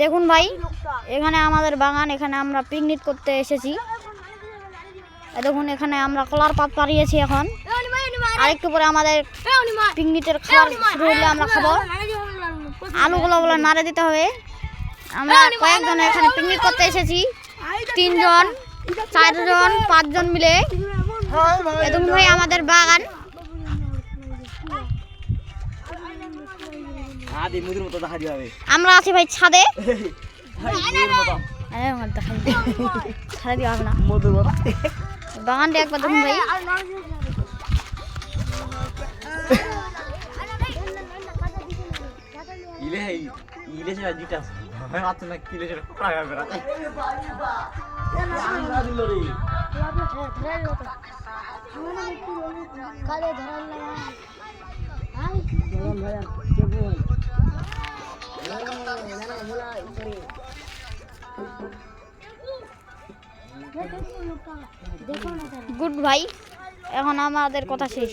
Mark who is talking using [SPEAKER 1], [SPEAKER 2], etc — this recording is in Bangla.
[SPEAKER 1] দেখুন ভাই, এখানে আমাদের বাগান, এখানে আমরা পিকনিক করতে এসেছি। দেখুন এখানে আমরা কলার পাত পাড়িয়েছি। এখন আরেকটু পরে আমাদের পিকনিকের খাবার শুরু হলে আমরা খাবো। আলুগুলো বলে নাড়ে দিতে হবে। আমরা কয়েকজন এখানে পিকনিক করতে এসেছি, 3 জন 4 জন 5 জন মিলে। দেখুন ভাই আমাদের বাগান। আমরা আছি ভাই ছাদে। বাগানটা একবার দেখুন ভাই। গুড ভাই, এখন আমাদের কথা শেষ।